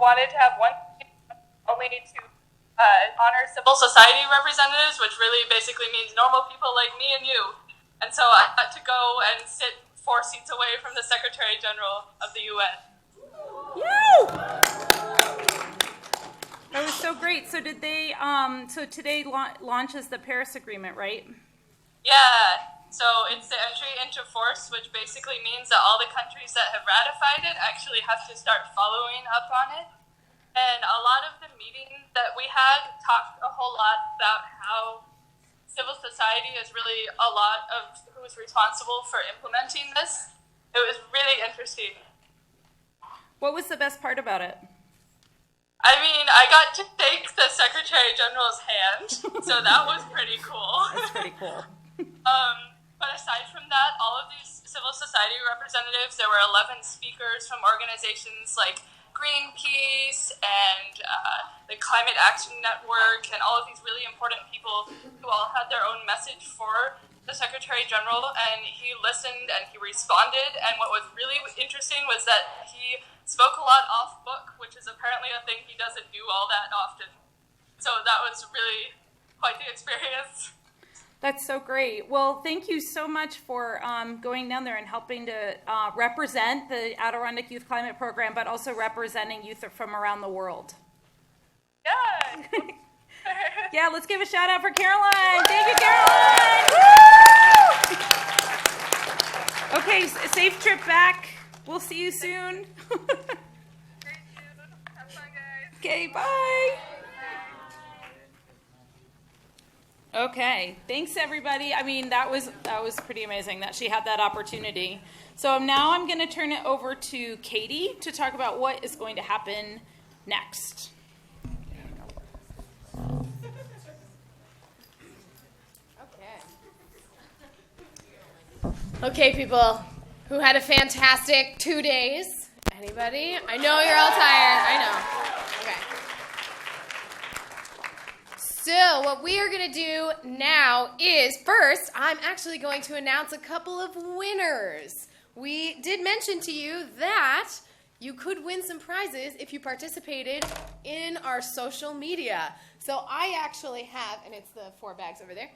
wanted to have one only to honor civil society representatives, which really basically means normal people like me and you. And so I had to go and sit 4 seats away from the Secretary General of the UN. Woo! That was so great. So did they, so today launches the Paris Agreement, right? Yeah. So it's the entry into force, which basically means that all the countries that have ratified it actually have to start following up on it. And a lot of the meetings that we had talked a whole lot about how civil society is really a lot of who's responsible for implementing this. It was really interesting. What was the best part about it? I mean, I got to shake the Secretary General's hand, so that was pretty cool. That's pretty cool. But aside from that, all of these civil society representatives, there were 11 speakers from organizations like Greenpeace and the Climate Action Network and all of these really important people who all had their own message for the Secretary General, and he listened and he responded, and what was really interesting was that he spoke a lot off book, which is apparently a thing he doesn't do all that often. So that was really quite the experience. That's so great. Well, thank you so much for going down there and helping to represent the Adirondack Youth Climate Program, but also representing youth from around the world. Yeah. Yeah, let's give a shout out for Caroline. Thank you, Caroline. Woo! Okay, safe trip back. We'll see you soon. Great, have fun, guys. Okay, bye. Okay, thanks everybody. I mean, that was pretty amazing that she had that opportunity. So now I'm going to turn it over to Katie to talk about what is going to happen next. Okay, people who had a fantastic 2 days. Anybody? I know you're all tired. I know. Okay. So what we are going to do now is, first, I'm actually going to announce a couple of winners. We did mention to you that you could win some prizes if you participated in our social media. So I actually have, and it's the 4 bags over there.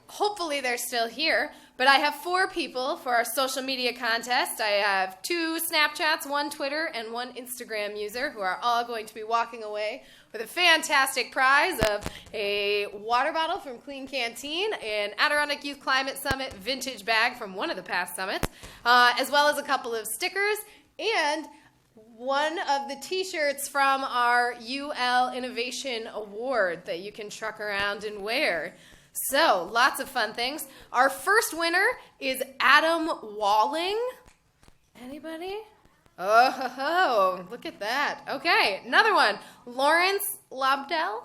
Hopefully they're still here, but I have 4 people for our social media contest. I have 2 Snapchats, 1 Twitter, and 1 Instagram user who are all going to be walking away with a fantastic prize of a water bottle from Clean Canteen, an Adirondack Youth Climate Summit vintage bag from one of the past summits, as well as a couple of stickers and one of the t-shirts from our UL Innovation Award that you can truck around and wear. So, lots of fun things. Our first winner is Adam Walling. Anybody? Oh, look at that. Okay, another one. Lawrence Lobdell.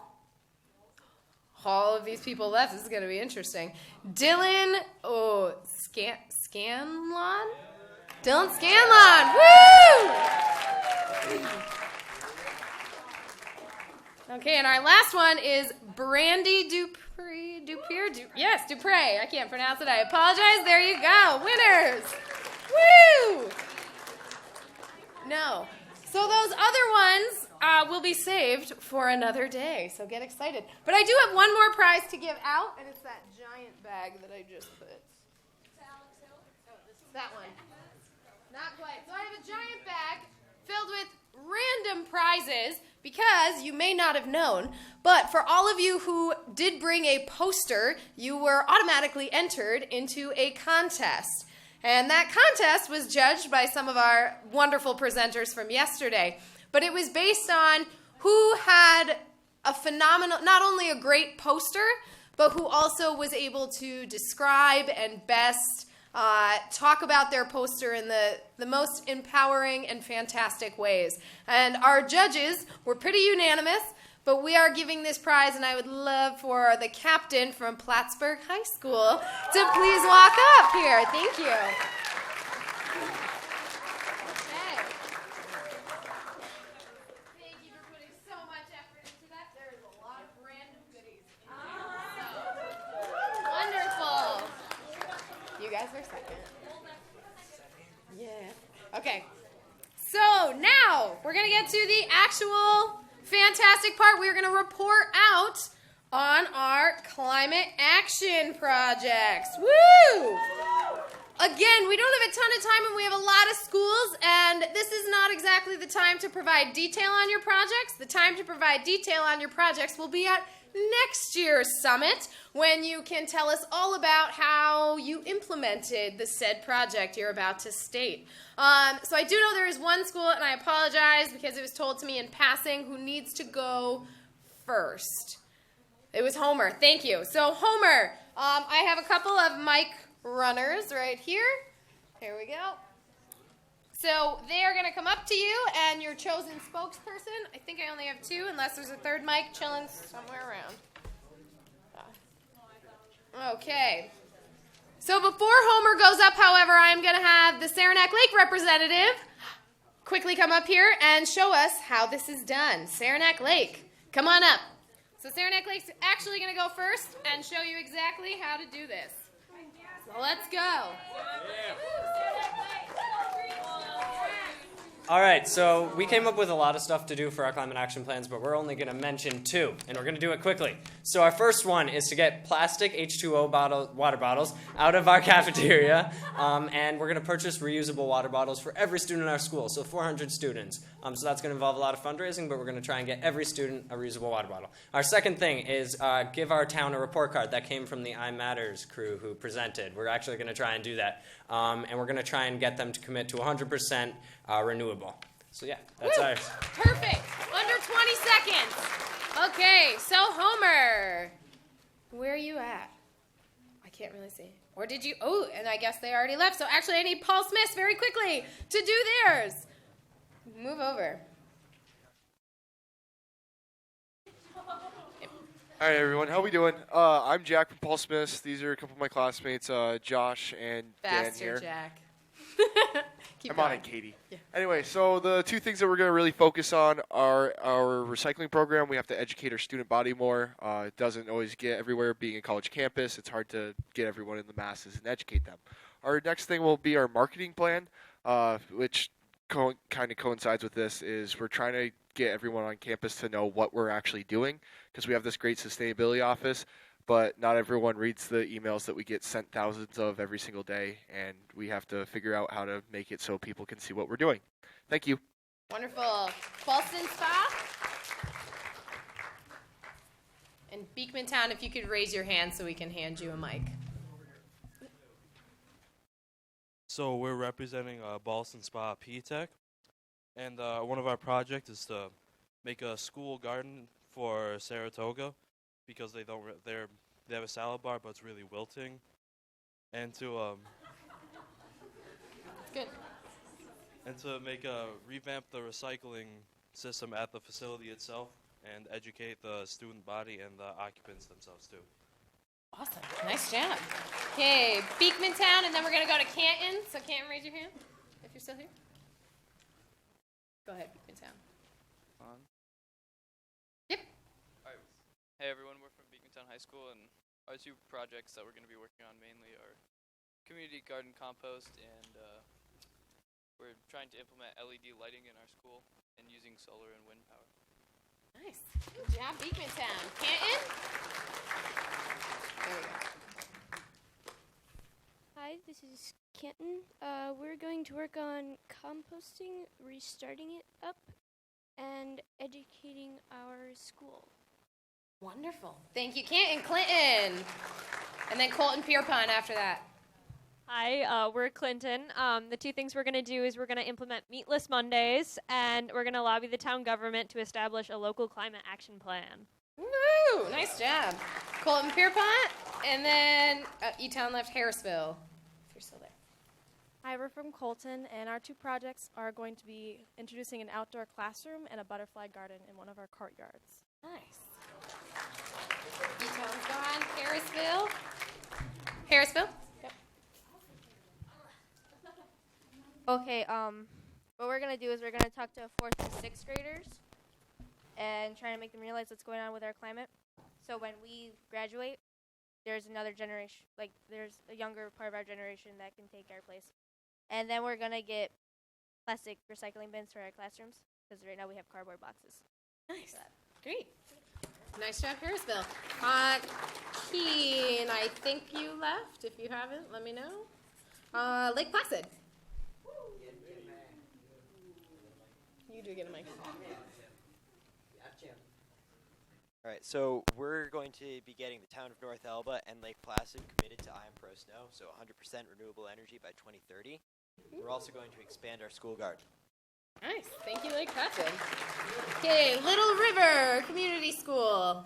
All of these people left. This is going to be interesting. Dylan Scanlon? Dylan Scanlon. Woo! Okay, and our last one is Brandy Dupre. Dupre. I can't pronounce it. I apologize. There you go. Winners. Woo! No. So those other ones will be saved for another day. So get excited. But I do have one more prize to give out, and it's that giant bag that I just put. Oh, this is that one. Not quite. So I have a giant bag filled with random prizes because you may not have known, but for all of you who did bring a poster, you were automatically entered into a contest. And that contest was judged by some of our wonderful presenters from yesterday. But it was based on who had a phenomenal, not only a great poster, but who also was able to describe and best talk about their poster in the most empowering and fantastic ways. And our judges were pretty unanimous, but we are giving this prize, and I would love for the captain from Plattsburgh High School to please walk up here. Thank you. Okay. Thank you for putting so much effort into that. There is a lot of random goodies. Wonderful. You guys are second. Yeah. Okay. So now we're going to get to the actual fantastic part. We're going to report out on our climate action projects. Woo! Again, we don't have a ton of time and we have a lot of schools, and this is not exactly the time to provide detail on your projects. The time to provide detail on your projects will be at next year's summit, when you can tell us all about how you implemented the said project you're about to state. So I do know there is one school, and I apologize because it was told to me in passing, who needs to go first. It was Homer. Thank you. So Homer, I have a couple of mic runners right here. Here we go. So they are going to come up to you, and your chosen spokesperson. I think I only have two, unless there's a third mic chilling somewhere around. Okay. So before Homer goes up, however, I'm going to have the Saranac Lake representative quickly come up here and show us how this is done. Saranac Lake, come on up. So Saranac Lake's actually going to go first and show you exactly how to do this. So let's go. Yeah. All right, so we came up with a lot of stuff to do for our climate action plans, but we're only going to mention two, and we're going to do it quickly. So our first one is to get plastic H2O water bottles out of our cafeteria, and we're going to purchase reusable water bottles for every student in our school, so 400 students. So that's going to involve a lot of fundraising, but we're going to try and get every student a reusable water bottle. Our second thing is give our town a report card. That came from the iMatters crew who presented. We're actually going to try and do that, and we're going to try and get them to commit to 100% renewable. So yeah, that's ours. Perfect. Under 20 seconds. Okay, so Homer, where are you at? I can't really see. Or did you? Oh, and I guess they already left. So actually, I need Paul Smith very quickly to do theirs. Move over. Hi everyone, how we doing? I'm Jack from Paul Smith's. These are a couple of my classmates, Josh and Dan here. Jack. I'm on it, Katie. Yeah. Anyway, so the two things that we're going to really focus on are our recycling program. We have to educate our student body more. It doesn't always get everywhere. Being a college campus, it's hard to get everyone in the masses and educate them. Our next thing will be our marketing plan, which kind of coincides with this. Is we're trying to get everyone on campus to know what we're actually doing, because we have this great sustainability office, but not everyone reads the emails that we get sent thousands of every single day, and we have to figure out how to make it so people can see what we're doing. Thank you. Wonderful. Boston Spa? And Beekmantown, if you could raise your hand so we can hand you a mic. So we're representing Boston Spa P-Tech, and one of our projects is to make a school garden for Saratoga, because they have a salad bar, but it's really wilting, and to Good. and to revamp the recycling system at the facility itself, and educate the student body and the occupants themselves too. Awesome. Nice job. Okay, Beekmantown, and then we're going to go to Canton. So Canton, raise your hand if you're still here. Go ahead, Beekmantown. Yep. All right. Hey everyone, we're from Beekmantown High School, and our two projects that we're going to be working on mainly are community garden compost, and we're trying to implement LED lighting in our school and using solar and wind power. Nice. Good job, Beekmantown. Canton? There we go. Hi, this is Canton. We're going to work on composting, restarting it up, and educating our school. Wonderful. Thank you, Canton. Clinton. And then Colton Pierpont after that. Hi, we're Clinton. The two things we're going to do is we're going to implement Meatless Mondays, and we're going to lobby the town government to establish a local climate action plan. Woo! Nice job. Colton Pierpont. And then E-Town left Harrisville, if you're still there. Hi, we're from Colton, and our two projects are going to be introducing an outdoor classroom and a butterfly garden in one of our courtyards. Nice. E-Town's gone. Harrisville. Harrisville? Yep. Okay, what we're going to do is we're going to talk to 4th and 6th graders and try to make them realize what's going on with our climate. So when we graduate, there's another generation, like there's a younger part of our generation that can take our place. And then we're going to get plastic recycling bins for our classrooms, because right now we have cardboard boxes. Nice. Great. Nice job, Harrisville. Keen, I think you left. If you haven't, let me know. Lake Placid. You do get a microphone. All right, so we're going to be getting the town of North Elba and Lake Placid committed to I Am Pro Snow, so 100% renewable energy by 2030. We're also going to expand our school garden. Nice. Thank you, Lake Placid. Okay, Little River Community School.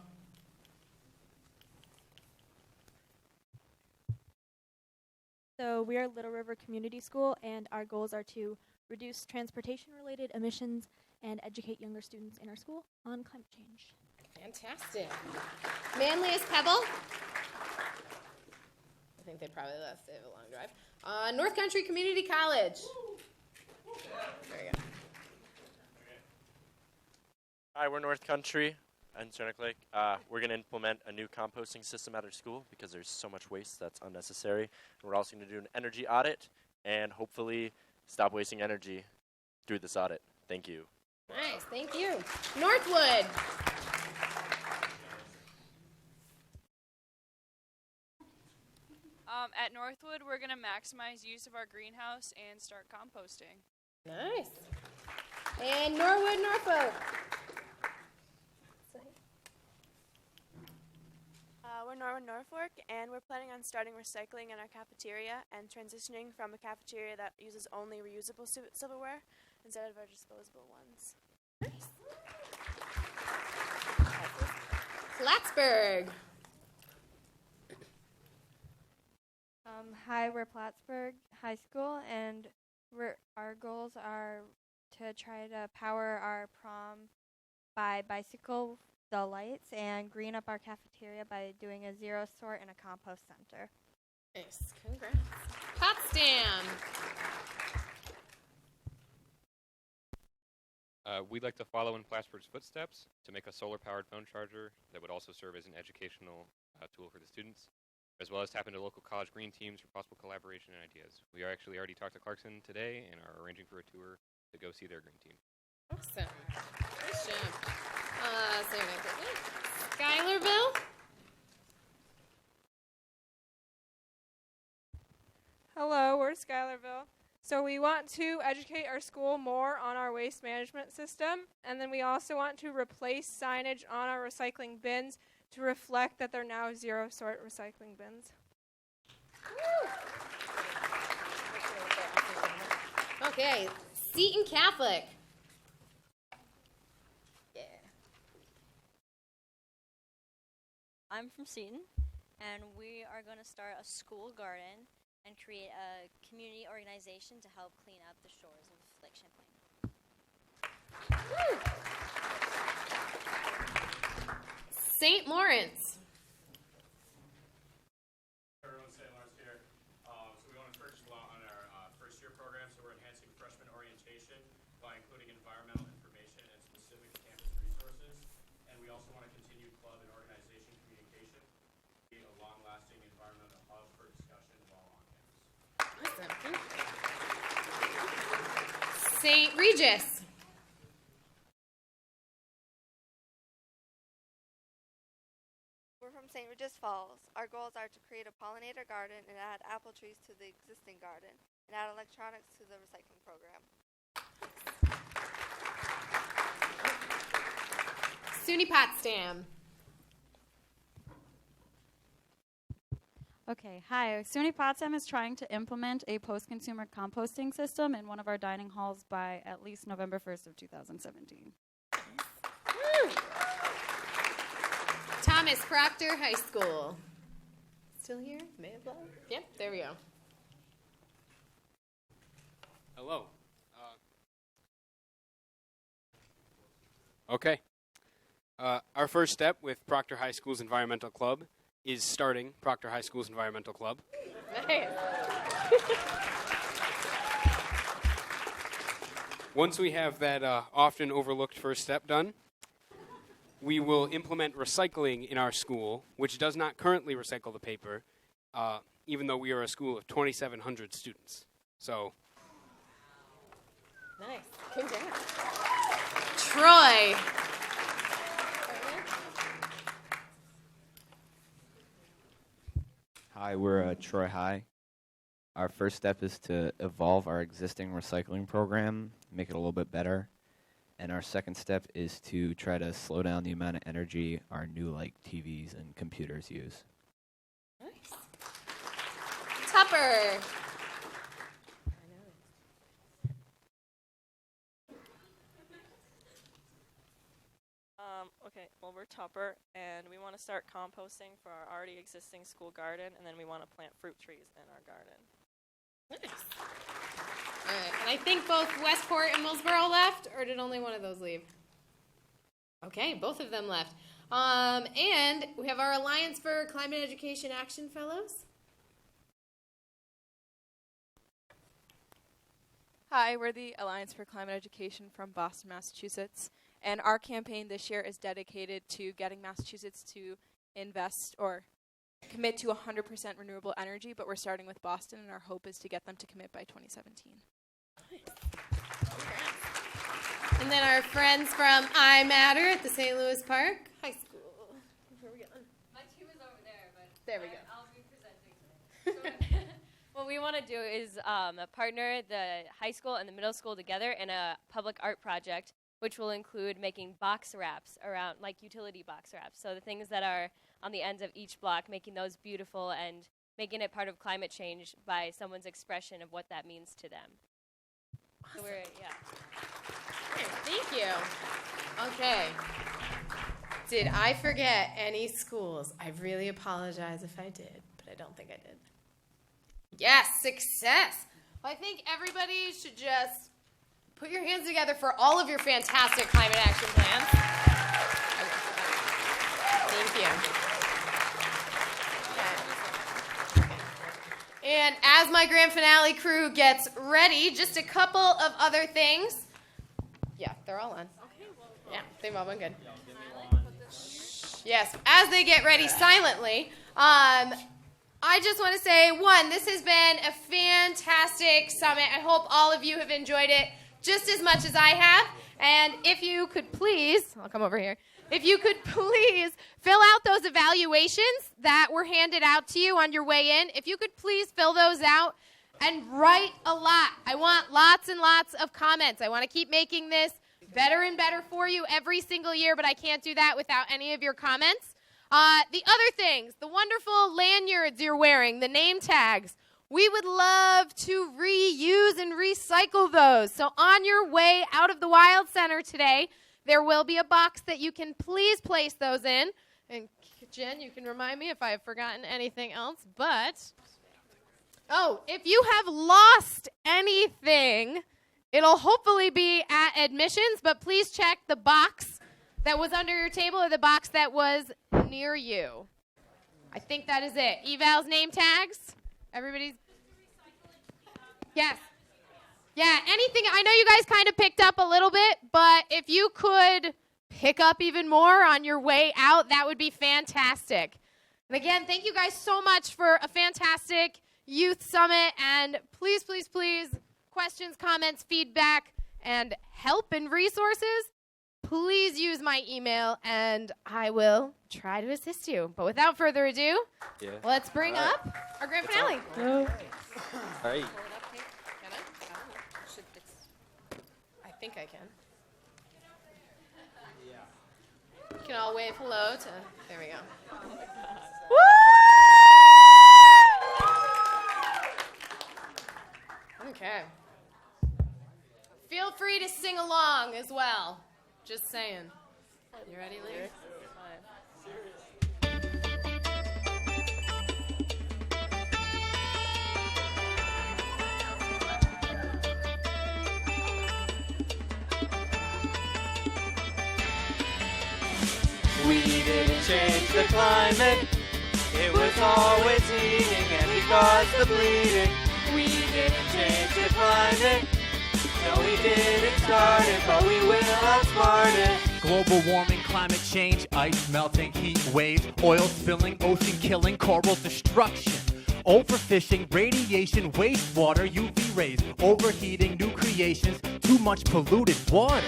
So we are Little River Community School, and our goals are to reduce transportation-related emissions and educate younger students in our school on climate change. Fantastic. Manlius Pebble. I think they probably left. They have a long drive. North Country Community College. There you go. Hi, we're North Country and Cernic Lake. We're going to implement a new composting system at our school because there's so much waste that's unnecessary. And we're also going to do an energy audit and hopefully stop wasting energy through this audit. Thank you. Nice, thank you. Northwood. At Northwood, we're going to maximize use of our greenhouse and start composting. Nice. And Norwood, Norfolk. We're Norwood, Norfolk, and we're planning on starting recycling in our cafeteria and transitioning from a cafeteria that uses only reusable silverware instead of our disposable ones. Nice. Plattsburgh. Hi, we're Plattsburgh High School, and our goals are to try to power our prom by bicycle the lights and green up our cafeteria by doing a zero sort and a compost center. Nice, congrats. Potsdam. We'd like to follow in Plattsburgh's footsteps to make a solar-powered phone charger that would also serve as an educational tool for the students, as well as tap into local college green teams for possible collaboration and ideas. We are actually already talked to Clarkson today and are arranging for a tour to go see their green team. Awesome. Nice job. Schuylerville. Hello, we're Schuylerville. So we want to educate our school more on our waste management system, and then we also want to replace signage on our recycling bins to reflect that they're now zero-sort recycling bins. Okay, Seton Catholic. Yeah. I'm from Seton, and we are going to start a school garden and create a community organization to help clean up the shores of Lake Champlain. St. Lawrence. Everyone, St. Lawrence here. So we want to focus a lot on our first year program, so we're enhancing freshman orientation by including environmental information and specific campus resources. And we also want to continue club and organization communication, create a long-lasting environmental hub for discussion while on campus. Awesome. St. Regis. We're from St. Regis Falls. Our goals are to create a pollinator garden and add apple trees to the existing garden and add electronics to the recycling program. SUNY Potsdam. Okay, hi. SUNY Potsdam is trying to implement a post-consumer composting system in one of our dining halls by at least November 1st of 2017. Woo. Thomas Proctor High School. Still here? May have left. Yep, there we go. Hello. Okay. Our first step with Proctor High School's Environmental Club is starting Proctor High School's Environmental Club. Nice. Once we have that often overlooked first step done, we will implement recycling in our school, which does not currently recycle the paper, even though we are a school of 2,700 students. So Nice. Congrats. Troy. Hi, we're Troy High. Our first step is to evolve our existing recycling program, make it a little bit better. And our second step is to try to slow down the amount of energy our new TVs and computers use. Nice. Tupper. Okay, well, we're Tupper, and we want to start composting for our already existing school garden, and then we want to plant fruit trees in our garden. Nice. All right, and I think both Westport and Millsboro left, or did only one of those leave? Okay, both of them left. And we have our Alliance for Climate Education Action Fellows. Hi, we're the Alliance for Climate Education from Boston, Massachusetts. And our campaign this year is dedicated to getting Massachusetts to invest or commit to 100% renewable energy, but we're starting with Boston, and our hope is to get them to commit by 2017. And then our friends from I Matter at the St. Louis Park High School. Where are we going? My team is over there, but there we go. I'll be presenting today. What we want to do is partner the high school and the middle school together in a public art project, which will include making box wraps around, like utility box wraps. So the things that are on the ends of each block, making those beautiful and making it part of climate change by someone's expression of what that means to them. Awesome. So Thank you. Okay. Did I forget any schools? I really apologize if I did, but I don't think I did. Yes, success. Well, I think everybody should just put your hands together for all of your fantastic climate action plans. Thank you. And as my grand finale crew gets ready, just a couple of other things. Yeah, they're all on. Yeah, they've all been good. Yes, as they get ready silently, I just want to say, one, this has been a fantastic summit. I hope all of you have enjoyed it just as much as I have. And if you could please, I'll come over here. If you could please fill out those evaluations that were handed out to you on your way in. If you could please fill those out and write a lot. I want lots and lots of comments. I want to keep making this better and better for you every single year, but I can't do that without any of your comments. The other things, the wonderful lanyards you're wearing, the name tags, we would love to reuse and recycle those. So on your way out of the Wild Center today, there will be a box that you can please place those in. And Jen, you can remind me if I have forgotten anything else. But, if you have lost anything, it'll hopefully be at admissions, but please check the box that was under your table or the box that was near you. I think that is it. Evals, name tags. Everybody's. Yes. Yeah, anything. I know you guys kind of picked up a little bit, but if you could pick up even more on your way out, that would be fantastic. And again, thank you guys so much for a fantastic youth summit. And please, please, please, questions, comments, feedback, and help and resources, please use my email, and I will try to assist you. But without further ado, let's bring up our grand finale. All right. I think I can. You can all wave hello to. There we go. Okay. Feel free to sing along as well. Just saying. You ready, Lee? We didn't change the climate. It was always heating, and we caused the bleeding. We didn't change the climate. No, we didn't start it, but we will outsmart it. Global warming, climate change, ice melting, heat waves, oil spilling, ocean killing, coral destruction. overfishing, radiation, wastewater, UV rays, overheating, new creations, too much polluted water.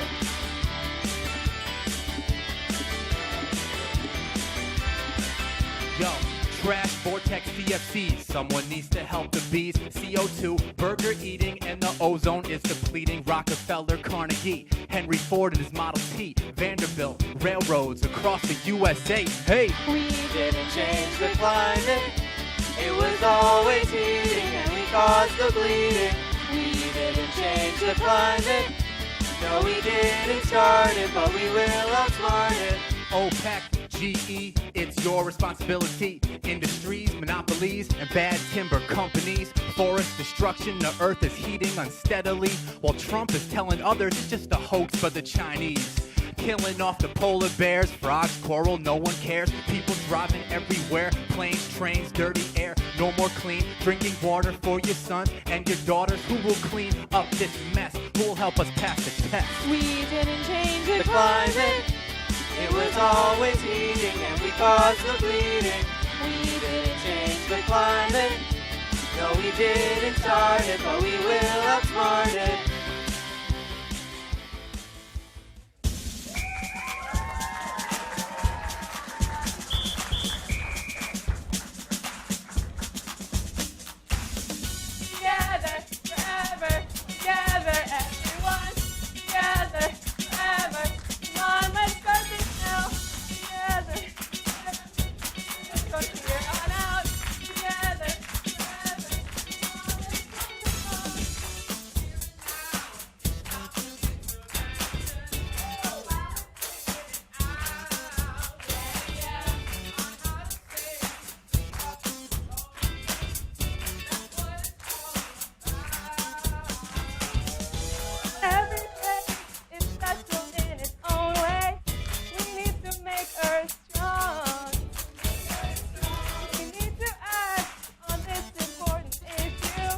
Yo, trash, vortex, CFCs. Someone needs to help the bees. CO2, burger eating, and the ozone is depleting. Rockefeller, Carnegie, Henry Ford and his Model T, Vanderbilt, railroads across the USA. Hey, we didn't change the climate. It was always heating, and we caused the bleeding. We didn't change the climate. No, we didn't start it, but we will outsmart it. OPEC, GE, it's your responsibility. Industries, monopolies, and bad timber companies. Forest destruction, the earth is heating unsteadily. While Trump is telling others it's just a hoax by the Chinese. Killing off the polar bears, frogs, coral, no one cares. People driving everywhere, planes, trains, dirty air. No more clean drinking water for your sons and your daughters. Who will clean up this mess? Who will help us pass the test? We didn't change the climate. It was always heating, and we caused the bleeding. We didn't change the climate. No, we didn't start it, but we will outsmart it. Together, forever, together, everyone. Together, forever. Come on, let's start this now. Together, forever. Let's go from here on out. Together, forever. Come on, let's start this now. Every day is special in its own way. We need to make Earth strong. We need to act on this important issue.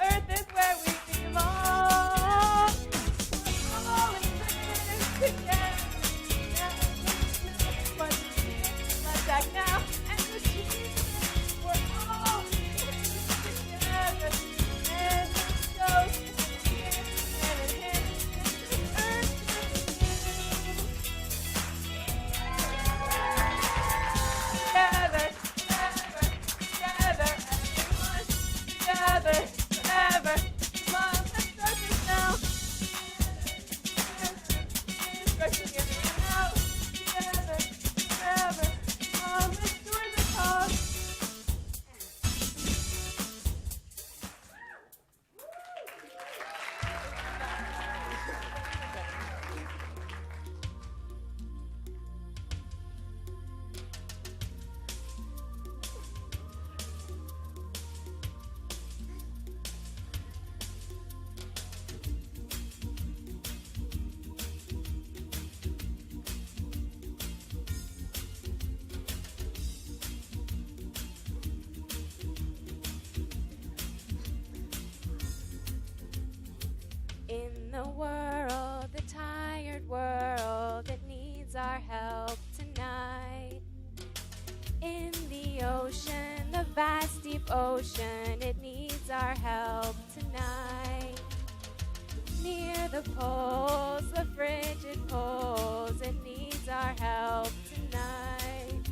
Earth is where we belong. We're all in this together. But let's act now and achieve. We're all in this together. And so together, everyone. Together, forever. Come on, let's start this now. Stretching everyone out. Together, forever. Come on, let's do this hard. In the world, the tired world, it needs our help tonight. In the ocean, the vast deep ocean, it needs our help tonight. Near the poles, the frigid poles, it needs our help tonight.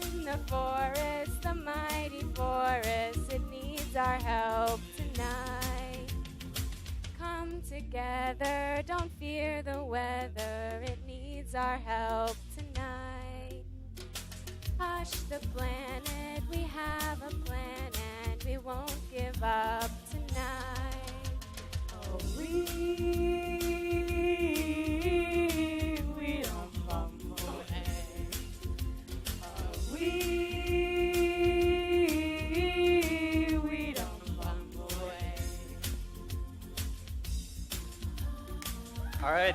In the forest, the mighty forest, it needs our help tonight. Come together, don't fear the weather, it needs our help tonight. Hush the planet, we have a plan and we won't give up tonight. Oh, we don't fumble, we don't fumble. All right.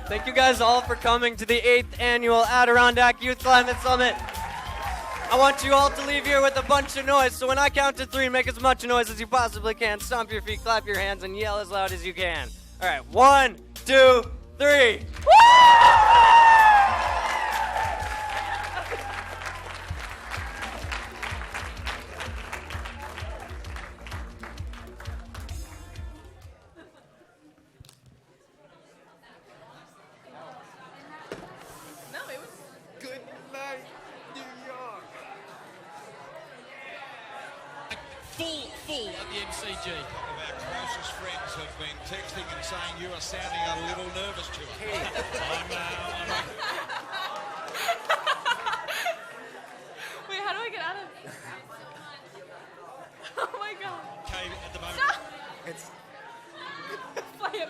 Thank you guys all for coming to the 8th annual Adirondack Youth Climate Summit. I want you all to leave here with a bunch of noise, so when I count to 3, make as much noise as you possibly can. Stomp your feet, clap your hands, and yell as loud as you can. All right, 1, 2, 3. full at the MCG. Some of our closest friends have been texting and saying you are sounding a little nervous to us. Wait, how do I get out of this? Oh my god. Okay, at the moment. Stop! Play it.